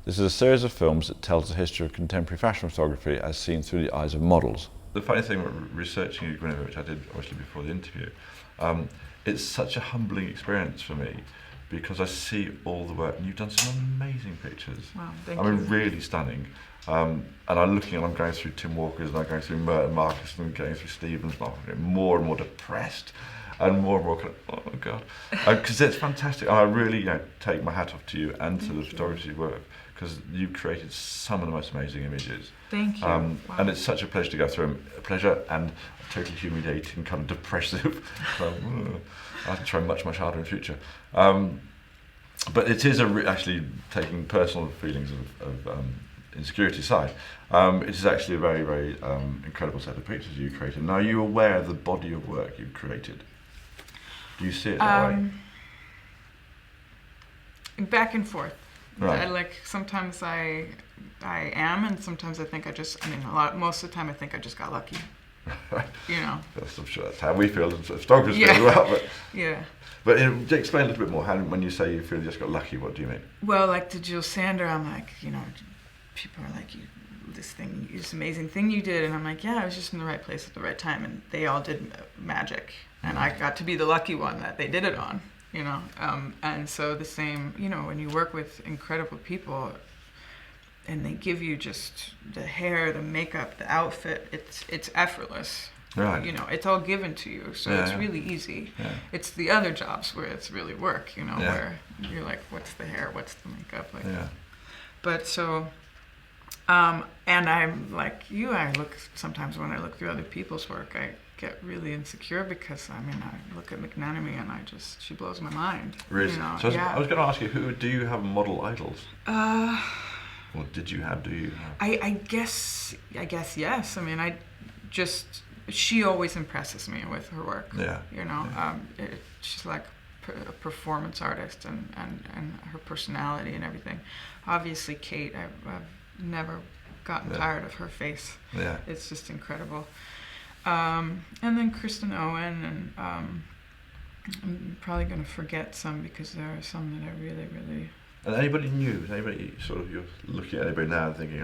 This is a series of films that tells the history of contemporary fashion photography as seen through the eyes of models. The funny thing about researching you, Guinevere, which I did obviously before the interview, it's such a humbling experience for me because I see all the work, and you've done some amazing pictures. Wow, thank you. I mean, really stunning. And I'm looking and I'm going through Tim Walker's and I'm going through Mert Marcus and going through Stephen's, more and more depressed and more kind of, oh God. Because it's fantastic. And I really take my hat off to you and to the photography work because you've created some of the most amazing images. Thank you. Wow. And it's such a pleasure to go through them. A pleasure and totally humiliating, kind of depressive. I have to try much harder in future. But it is actually taking personal feelings of insecurity aside. It is actually a very, very incredible set of pictures you created. Now, are you aware of the body of work you've created? Do you see it that way? Back and forth. Right. Sometimes I am, and sometimes I think most of the time I think I just got lucky. Right. I'm sure that's how we feel as photographers feel as well. But yeah. But explain a little bit more. When you say you feel you just got lucky, what do you mean? Well, like to Jill Sander, I'm like, people are like, this amazing thing you did, and I'm like, yeah, I was just in the right place at the right time, and they all did magic, and I got to be the lucky one that they did it on, and so the same, when you work with incredible people, and they give you just the hair, the makeup, the outfit, it's effortless. Right. It's all given to you, so it's really easy. Yeah. It's the other jobs where it's really work, where you're like, what's the hair, what's the makeup, But so. And I'm like you, sometimes when I look through other people's work, I get really insecure because, I look at McNamee and she blows my mind. Really? So I was going to ask you, do you have model idols? Or did you have, do you have? I guess yes. She always impresses me with her work. Yeah. She's like a performance artist and her personality and everything. Obviously, Kate, I've never gotten tired of her face. Yeah. It's just incredible. And then Kristen Owen, and I'm probably going to forget some because there are some that I really, really... And anybody new? Anybody you're looking at anybody now and thinking,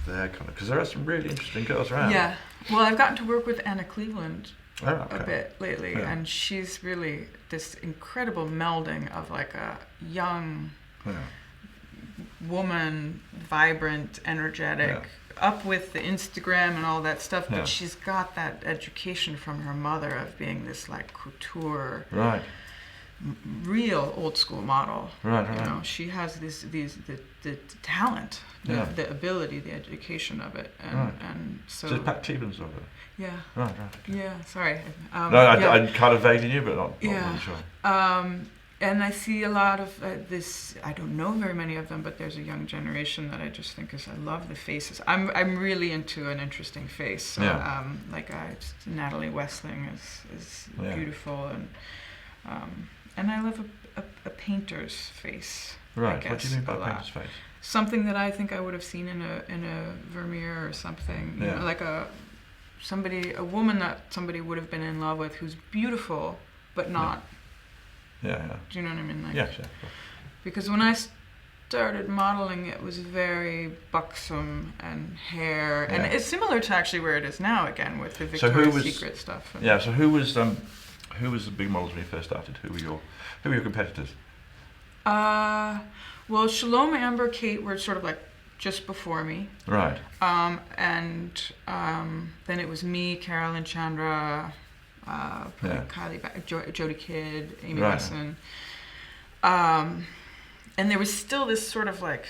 they're kind of... Because there are some really interesting girls around. Yeah. Well, I've gotten to work with Anna Cleveland a bit lately, and she's really this incredible melding of like a young... woman, vibrant, energetic, up with the Instagram and all that stuff, but she's got that education from her mother of being this like couture, real old school model. Right. She has the talent, the ability, the education of it, and so. So Pat Cleveland's of it. Yeah. Right. Yeah. Sorry. I kind of vaguely knew, but not really sure. And I see a lot of this. I don't know very many of them, but there's a young generation that I just think I love the faces. I'm really into an interesting face. So, Natalie Westling is beautiful, and I love a painter's face. Right. What do you mean by painter's face? Something that I think I would have seen in a Vermeer or something. Like a woman that somebody would have been in love with, who's beautiful but not. Yeah. Do you know what I mean? Sure. Because when I started modeling, it was very buxom and hair, and it's similar to actually where it is now again with the Victoria's Secret stuff. So who was the big models when you first started? Who were your competitors? Well, Shalom, Amber, Kate were sort of like just before me. Right. And then it was me, Carolyn Chandra. Kylie, Jodie Kidd, Amy Wesson, and there was still this sort of like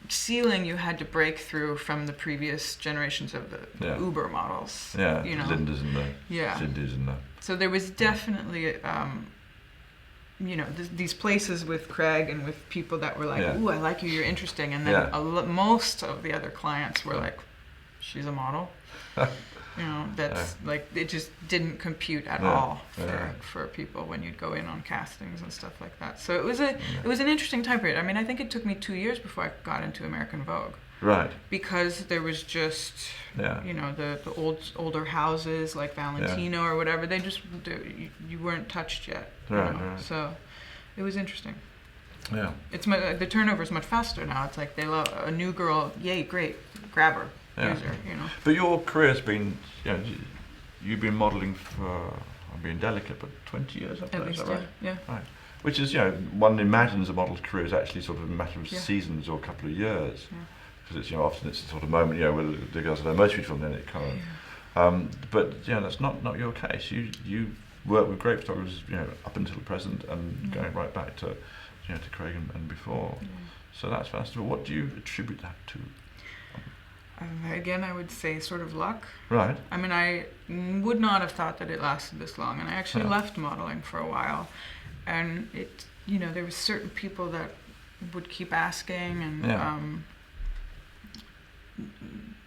ceiling you had to break through from the previous generations of the Uber models. Yeah, Lindas and the Cindy's and the. So there was definitely, these places with Craig and with people that were like, "Ooh, I like you, you're interesting," and then most of the other clients were like, "She's a model." That's like it just didn't compute at all for people when you'd go in on castings and stuff like that. So it was an interesting time period. I think it took me 2 years before I got into American Vogue. Right. Because there was just the older houses like Valentino or whatever. You weren't touched yet. Right. So it was interesting. Yeah. The turnover is much faster now. It's like they love a new girl. Yay, great, grab her, use her. You know. But your career's been, you've been modelling for, I'm being delicate, but 20 years. At least, is that right? Yeah. Right. Which is, one imagines a model's career is actually sort of a matter of Yeah. seasons or a couple of years. Yeah. Because it's, often it's the sort of moment, where the girls are most beautiful, and then it kind of. But that's not your case. You work with great photographers, up until the present, and going right back to, to Craig and before. Yeah. So that's fascinating. What do you attribute that to? Again, I would say sort of luck. Right. I mean, I would not have thought that it lasted this long, and I actually Yeah. left modeling for a while, and it, there were certain people that would keep asking, and Yeah.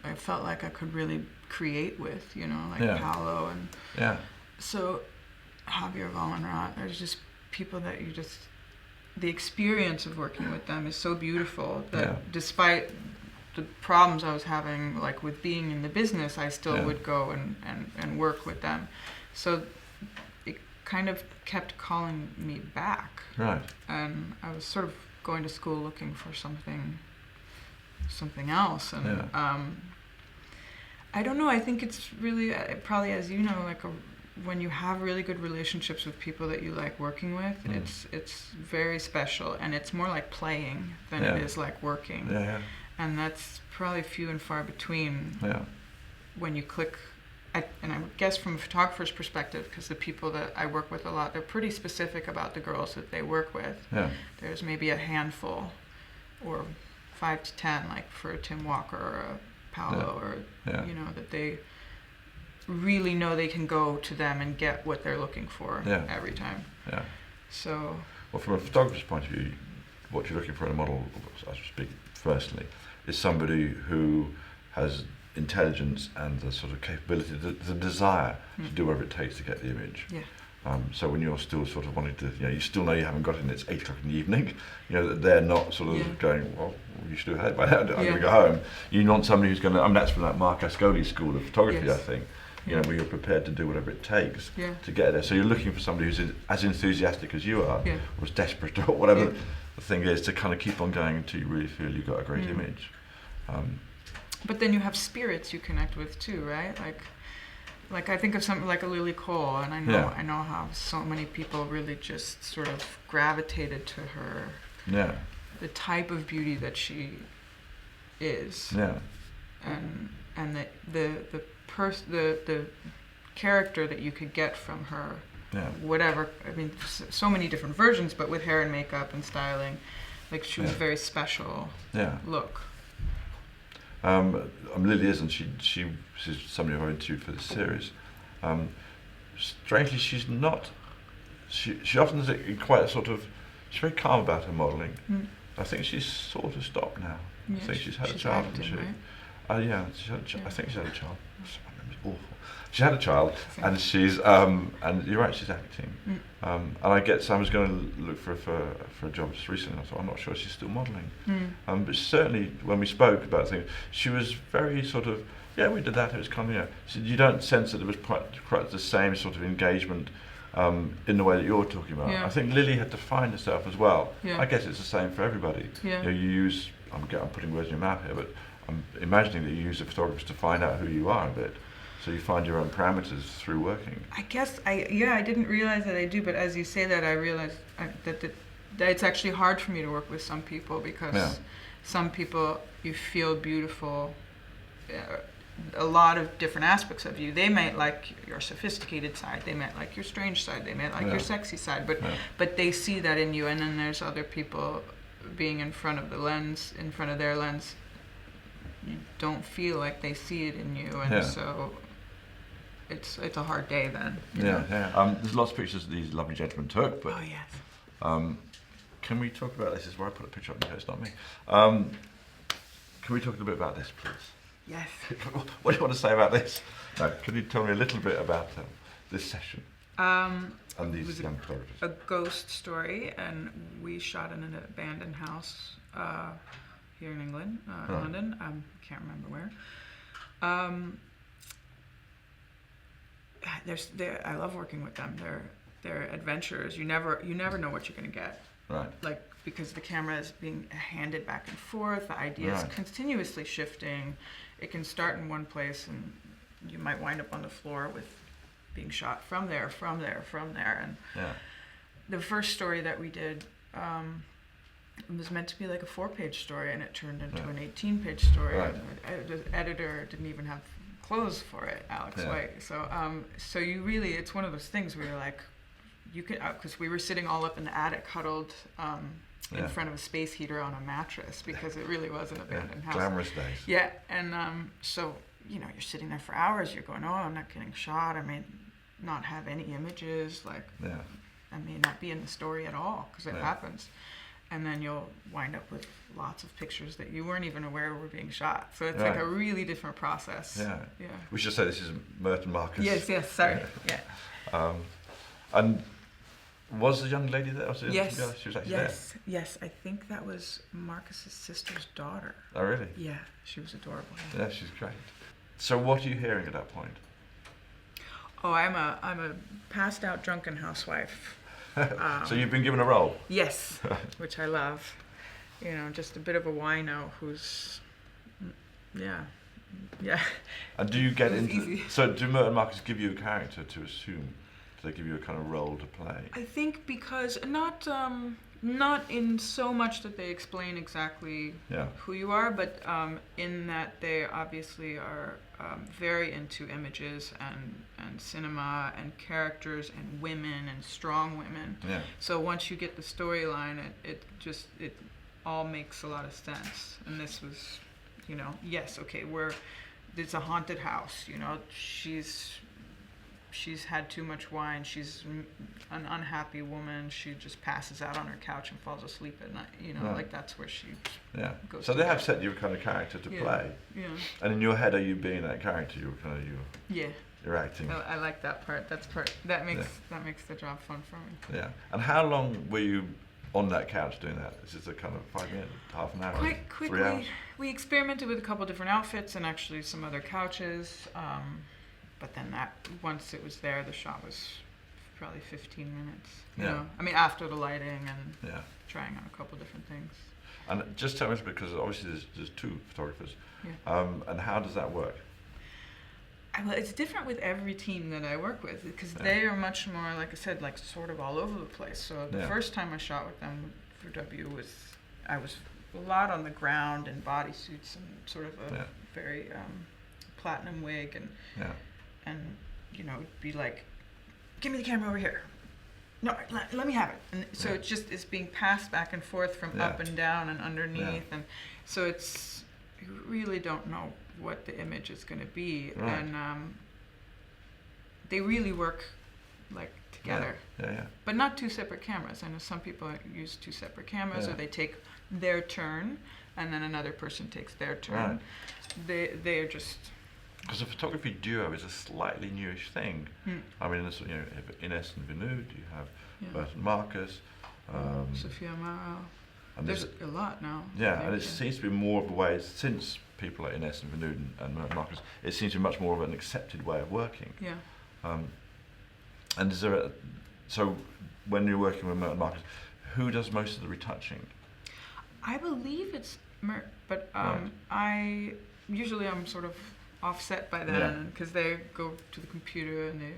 I felt like I could really create with, like Yeah. Paolo, and Yeah. so Javier Vallenrat. There's just people that the experience of working with them is so beautiful that Yeah. despite the problems I was having, like with being in the business, I still Yeah. would go and work with them. So it kind of kept calling me back. Right. And I was sort of going to school looking for something else. And I don't know, I think it's really, probably as you know, like when you have really good relationships with people that you like working with, it's very special, and it's more like playing than Yeah. it is like working. Yeah. And that's probably few and far between Yeah. when you click. And I would guess from a photographer's perspective, because the people that I work with a lot, they're pretty specific about the girls that they work with. Yeah. There's maybe a handful, or 5 to 10, like for a Tim Walker or a Paolo, or that they really know they can go to them and get what they're looking for every time. Yeah. So. Well, from a photographer's point of view, what you're looking for in a model, I should speak firstly, is somebody who has intelligence and the sort of capability, the desire to do whatever it takes to get the image. Yeah. So when you're still sort of wanting to, you still know you haven't got it and it's 8 o'clock in the evening, that they're not sort of going, well, you should have had it by now, I'm going to go home. You want somebody who's going to, that's from that Mark Ascoli school of photography, Yes. I think, where you're prepared to do whatever it takes Yeah. to get there. So you're looking for somebody who's as enthusiastic as you are, Yeah. or as desperate, or whatever the thing is, to kind of keep on going until you really feel you've got a great image. But then you have spirits you connect with too, right? Like I think of something like a Lily Cole, and I know how so many people really just sort of gravitated to her. Yeah. The type of beauty that she is. Yeah. And the character that you could get from her. Yeah. Whatever. I mean, so many different versions, but with hair and makeup and styling, like she was very special. Yeah. Look. Lily isn't. She's somebody I've interviewed for this series. Strangely, she's not. She often is quite a sort of. She's very calm about her modelling. I think she's sort of stopped now. Yeah, I think she's had a child, acting, hasn't she? Right? Yeah, I think she's had a child. It's awful. She had a child, and she's and you're right, she's acting. And I was going to look for a job just recently. I thought, I'm not sure she's still modelling. But certainly when we spoke about things, she was very sort of, we did that. It was kind of, so you don't sense that there was quite the same sort of engagement in the way that you're talking about. Yeah. I think Lily had to find herself as well. Yeah. I guess it's the same for everybody. Yeah. You use, I'm putting words in your mouth here, but I'm imagining that you use the photographers to find out who you are a bit. So you find your own parameters through working. I guess I didn't realize that I do, but as you say that, I realize that it's actually hard for me to work with some people, because some people you feel beautiful, a lot of different aspects of you. They might like your sophisticated side, they might like your strange side, they might like your sexy side, but they see that in you. And then there's other people being in front of their lens, you don't feel like they see it in you, and so it's a hard day then. There's lots of pictures that these lovely gentlemen took, but can we talk about this? This is where I put a picture up here, it's not me. Can we talk a little bit about this, please? Yes. What do you want to say about this? No, can you tell me a little bit about this session and these young photographers? A ghost story, and we shot in an abandoned house here in England, London. Can't remember where. I love working with them. They're adventurers. You never know what you're going to get. Right. Like, because the camera is being handed back and forth, the idea is Right. continuously shifting. It can start in one place and you might wind up on the floor with being shot from there. And Yeah. the first story that we did was meant to be like a 4-page story, and it turned into an 18-page story. Right. And the editor didn't even have clothes for it, Alex Yeah. White. So you really, it's one of those things where you're like, you could, because we were sitting all up in the attic, huddled in front of a space heater on a mattress, because it really was an abandoned house. Glamorous days. Yeah, and so, you know, you're sitting there for hours, you're going, oh, I'm not getting shot, I may not have any images, like, Yeah. I may not be in the story at all, because it happens. And then you'll wind up with lots of pictures that you weren't even aware were being shot. So it's like a really different process. Yeah. Yeah. We should say this is Mert Marcus. Yes, sorry. Yeah. And was the young lady there? Yes. Yeah, she was actually there. Yes. I think that was Marcus's sister's daughter. Oh, really? Yeah, she was adorable. Yeah, she's great. So what are you hearing at that point? Oh, I'm a passed out drunken housewife. So you've been given a role? Yes, which I love. You know, just a bit of a wino who's, yeah. And do you get into... Easy. So do Mert and Marcus give you a character to assume? Do they give you a kind of role to play? I think because not in so much that they explain exactly who you are, but in that they obviously are very into images and cinema and characters and women and strong women. Yeah. So once you get the storyline, it all makes a lot of sense. And this was, you know, yes, okay, it's a haunted house. You know, she's had too much wine. She's an unhappy woman. She just passes out on her couch and falls asleep at night. You know, like that's where she goes. So they have set you a kind of character to play. Yeah. And in your head, are you being that character? You're acting. I like that part. That makes the job fun for me. Yeah. And how long were you on that couch doing that? Is it a kind of 5 minutes, half an hour? Quite quickly. 3 hours? We experimented with a couple different outfits and actually some other couches. But then once it was there, the shot was probably 15 minutes. You know? I mean, after the lighting and trying on a couple different things. And just tell us, because obviously there's 2 photographers. Yeah. And how does that work? Well, it's different with every team that I work with, because they are much more, like I said, like sort of all over the place. So the first time I shot with them for W I was a lot on the ground in bodysuits and sort of a very platinum wig and you know, it'd be like, give me the camera over here. No, let me have it. And so it's being passed back and forth from up and down and underneath, and so you really don't know what the image is going to be, and they really work like together. But not 2 separate cameras. I know some people use 2 separate cameras, or they take their turn and then another person takes their turn. They are just... Because a photography duo is a slightly newish thing. I mean, you know, Ines and Vinud, you have Mert Marcus, Sophia Amaro. And there's a lot now. Yeah, and it seems to be more of a way, since people like Ines and Vinud and Mert Marcus, it seems to be much more of an accepted way of working. Yeah. And is there so when you're working with Mert Marcus, who does most of the retouching? I believe it's Mert, but I'm sort of offset by then, because they go to the computer and they...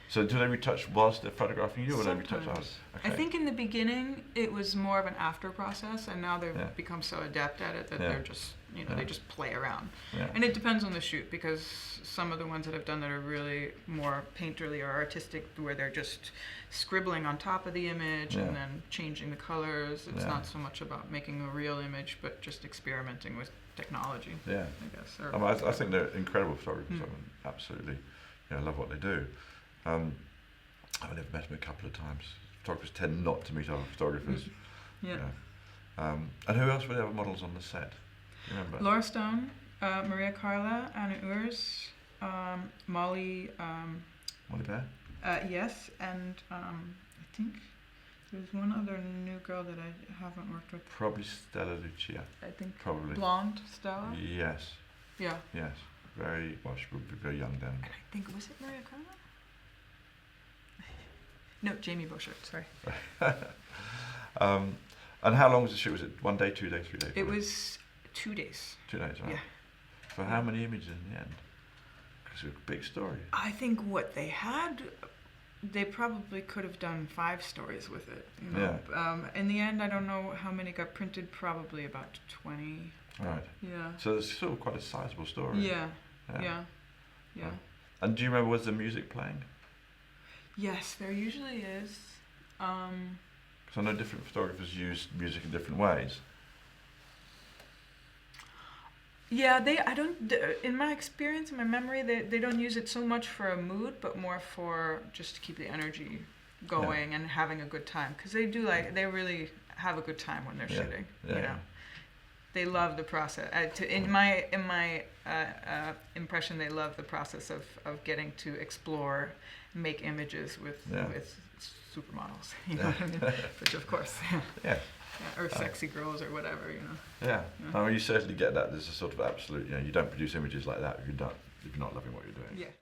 So do they retouch whilst they're photographing you, or do they retouch us? Okay. I think in the beginning it was more of an after process, and now they've become so adept at it that they're just, you know, they just play around. And it depends on the shoot, because some of the ones that I've done that are really more painterly or artistic, where they're just scribbling on top of the image and then changing the colors. It's not so much about making a real image, but just experimenting with technology. I guess. I think they're incredible photographers. I mean, absolutely, I love what they do. I've only met them a couple of times. Photographers tend not to meet other photographers. And who else were the other models on the set? Do you remember? Laura Stone, Maria Carla, Anna Urs, Molly. Molly Bear? Yes, and I think there's one other new girl that I haven't worked with. Probably Stella Lucia. I think. Probably. Blonde Stella? Yes. Yeah. Yes. Very, well, she would be very young then. And I think, was it Maria Carla? No, Jamie Boschert, sorry. And how long was the shoot? Was it 1 day, 2 days, 3 days? It was 2 days. 2 days, right? Yeah. For how many images in the end? Because it's a big story. I think what they had, they probably could have done 5 stories with it. You know? Yeah. In the end, I don't know how many got printed. Probably about 20. Right. Yeah. So it's still quite a sizable story. Yeah. Yeah. Right. And do you remember, was the music playing? Yes, there usually is. Because I know different photographers use music in different ways. Yeah, I don't, in my experience, in my memory, they don't use it so much for a mood, but more for just to keep the energy going and having a good time. Because they really have a good time when they're shooting, you know. They love the process. In my impression, they love the process of getting to explore, make images with supermodels, you know what I mean? Which of course, or sexy girls or whatever, you know. Yeah. I mean, you certainly get that. There's a sort of absolute, you know, you don't produce images like that if you're not loving what you're doing. Yeah.